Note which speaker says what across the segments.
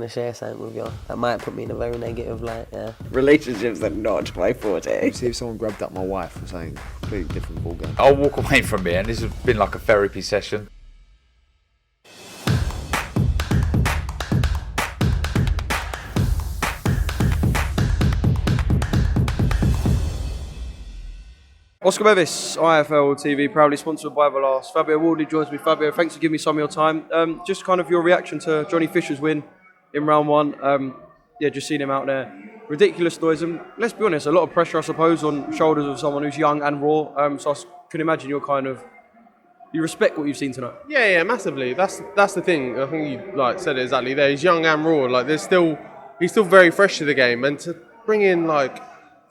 Speaker 1: to share something with you. That might put me in a very negative light, yeah.
Speaker 2: Relationships are not my forte.
Speaker 3: See if someone grabbed up my wife or something, completely different ballgame.
Speaker 4: I'll walk away from here, and this has been like a therapy session.
Speaker 5: Oscar Bevis, IFL TV, proudly sponsored by Everlast. Fabio Wardley joins me. Fabio, thanks for giving me some of your time. Just kind of your reaction to Johnny Fisher's win in round one. Just seeing him out there. Ridiculous noise. And let's be honest, a lot of pressure, I suppose, on shoulders of someone who's young and raw. So I can imagine you respect what you've seen tonight.
Speaker 6: Yeah, massively. That's the thing. I think you said it exactly there. He's young and raw. He's still very fresh to the game, and to bring in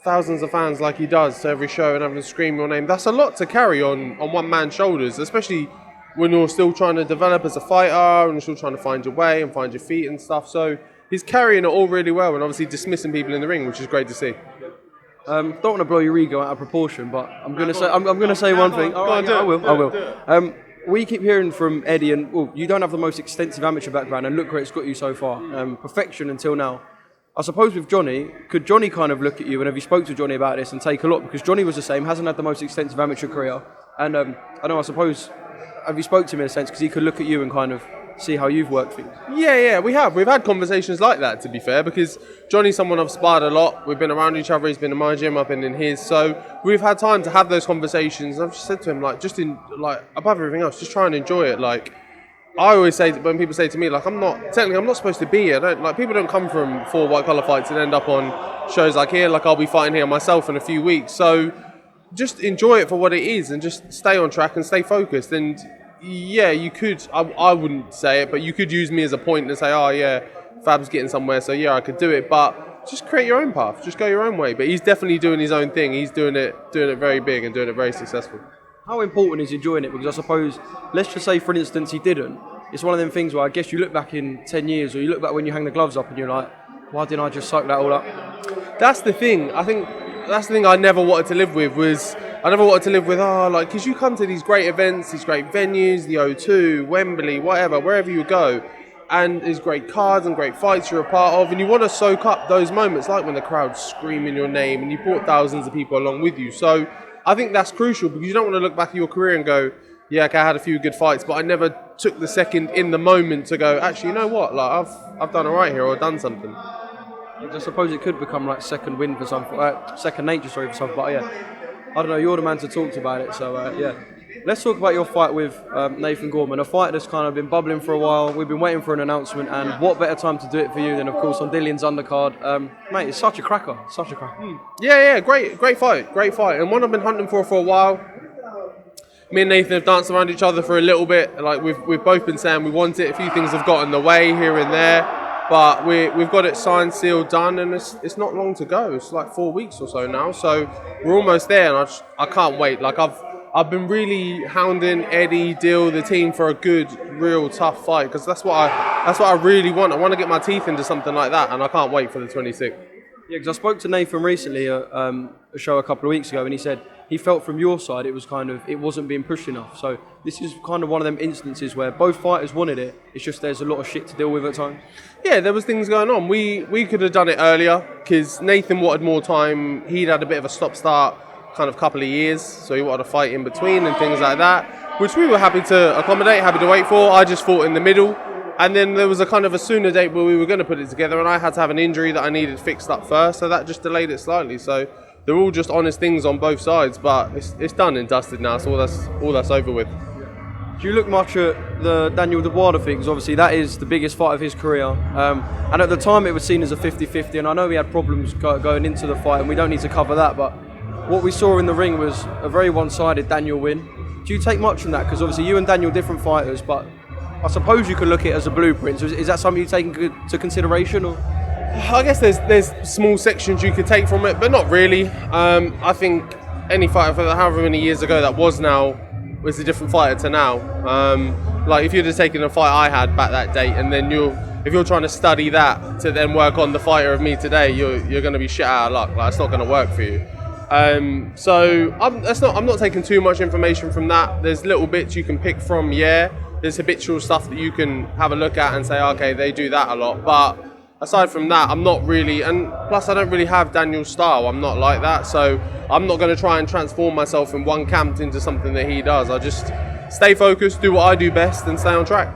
Speaker 6: thousands of fans like he does to every show and having to scream your name, that's a lot to carry on one man's shoulders, especially when you're still trying to develop as a fighter and you're still trying to find your way and find your feet and stuff. So he's carrying it all really well and obviously dismissing people in the ring, which is great to see.
Speaker 5: Don't want to blow your ego out of proportion, but I'm going to say one thing. I will. We keep hearing from Eddie, and you don't have the most extensive amateur background, and look where it's got you so far. Perfection until now. I suppose with Johnny, could Johnny kind of look at you, and have you spoke to Johnny about this and take a lot? Because Johnny was the same, hasn't had the most extensive amateur career. And I suppose, have you spoke to him in a sense, because he could look at you and kind of see how you've worked things?
Speaker 6: Yeah, we have. We've had conversations like that, to be fair, because Johnny's someone I've sparred a lot. We've been around each other. He's been in my gym, I've been in his. So we've had time to have those conversations. I've just said to him, above everything else, just try and enjoy it. I always say, when people say to me, I'm not supposed to be here. People don't come from 4 white collar fights and end up on shows like here. I'll be fighting here myself in a few weeks. So just enjoy it for what it is and just stay on track and stay focused. And yeah, you could, I wouldn't say it, but you could use me as a point to say, oh yeah, Fab's getting somewhere, so yeah, I could do it. But just create your own path. Just go your own way. But he's definitely doing his own thing. He's doing it very big and doing it very successful.
Speaker 5: How important is enjoying it? Because I suppose, let's just say, for instance, he didn't. It's one of them things where I guess you look back in 10 years, or you look back when you hang the gloves up and you're like, why didn't I just suck that all up?
Speaker 6: That's the thing. I think that's the thing I never wanted to live with because you come to these great events, these great venues, the O2, Wembley, whatever, wherever you go, and there's great cards and great fights you're a part of, and you want to soak up those moments, like when the crowd's screaming your name and you brought thousands of people along with you. So I think that's crucial, because you don't want to look back at your career and go, yeah, okay, I had a few good fights, but I never took the second in the moment to go, actually, you know what, I've done all right here, or done something.
Speaker 5: I suppose it could become second win for some, second nature, for some, but yeah, I don't know, you're the man to talk about it, so yeah. Let's talk about your fight with Nathan Gorman, a fight that's kind of been bubbling for a while. We've been waiting for an announcement, and what better time to do it for you than, of course, on Dillion's undercard. Mate, it's such a cracker.
Speaker 6: Yeah, great fight, and one I've been hunting for a while. Me and Nathan have danced around each other for a little bit. We've both been saying we want it. A few things have got in the way here and there, but we've got it signed, sealed, done, and it's not long to go. It's 4 weeks or so now, so we're almost there, and I can't wait. I've been really hounding Eddie, Dill, the team for a good, real tough fight, because that's what I really want. I want to get my teeth into something like that, and I can't wait for the 26th.
Speaker 5: Yeah, because I spoke to Nathan recently at a show a couple of weeks ago, and he said he felt from your side it wasn't being pushed enough. So this is kind of one of them instances where both fighters wanted it. It's just there's a lot of shit to deal with at times.
Speaker 6: Yeah, there was things going on. We could have done it earlier, because Nathan wanted more time. He'd had a bit of a stop-start kind of couple of years, so he wanted to fight in between and things like that, which we were happy to accommodate, happy to wait for. I just fought in the middle. And then there was a kind of a sooner date where we were going to put it together, and I had to have an injury that I needed fixed up first, so that just delayed it slightly. So they're all just honest things on both sides, but it's done and dusted now, so all that's over with.
Speaker 5: Do you look much at the Daniel Dubois thing? Because obviously that is the biggest fight of his career. And at the time it was seen as a 50-50, and I know we had problems going into the fight, and we don't need to cover that, but what we saw in the ring was a very one-sided Daniel win. Do you take much from that? Because obviously you and Daniel different fighters, but I suppose you can look at it as a blueprint. So is that something you take into consideration? Or?
Speaker 6: I guess there's small sections you could take from it, but not really. I think any fighter for however many years ago that was a different fighter to now. If you'd have taken a fight I had back that date, and then if you're trying to study that to then work on the fighter of me today, you're going to be shit out of luck. It's not going to work for you. So I'm not taking too much information from that. There's little bits you can pick from, yeah. there's habitual stuff that you can have a look at and say, okay, they do that a lot. But aside from that, I'm not really, and plus I don't really have Daniel's style. I'm not like that, so I'm not going to try and transform myself in one camp into something that he does. I just stay focused, do what I do best, and stay on track.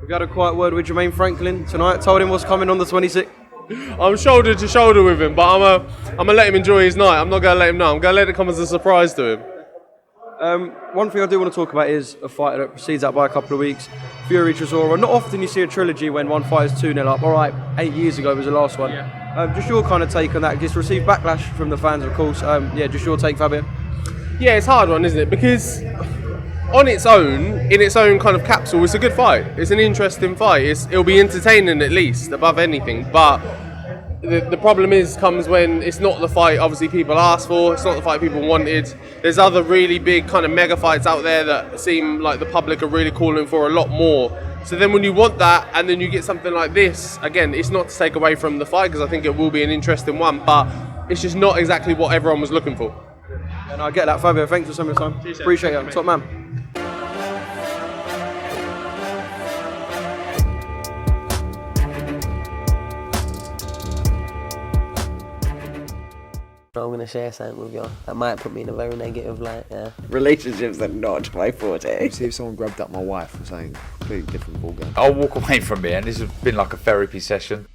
Speaker 5: We got a quiet word with Jermaine Franklin tonight. Told him what's coming on the 26th.
Speaker 6: I'm shoulder to shoulder with him, but I'm gonna let him enjoy his night. I'm not gonna let him know. I'm gonna let it come as a surprise to him.
Speaker 5: One thing I do want to talk about is a fighter that precedes that by a couple of weeks, Fury-Chisora. Not often you see a trilogy when one fight is 2-0 up. All right, 8 years ago was the last one. Yeah. Just your kind of take on that. Just received backlash from the fans, of course. Just your take, Fabio.
Speaker 6: Yeah, it's a hard one, isn't it? Because on its own, in its own kind of capsule, it's a good fight. It's an interesting fight. It'll be entertaining at least, above anything. But the problem comes when it's not the fight obviously people asked for, it's not the fight people wanted. There's other really big kind of mega fights out there that seem like the public are really calling for a lot more. So then when you want that and then you get something like this, again, it's not to take away from the fight because I think it will be an interesting one, but it's just not exactly what everyone was looking for.
Speaker 5: And I get that, Fabio. Thanks for some of your time. Appreciate it. Top man.
Speaker 1: I'm going to share something with you. That might put me in a very negative light, yeah.
Speaker 2: Relationships are not my forte.
Speaker 3: See if someone grabbed up my wife or something. Completely different ballgame.
Speaker 4: I'll walk away from it, and this has been like a therapy session.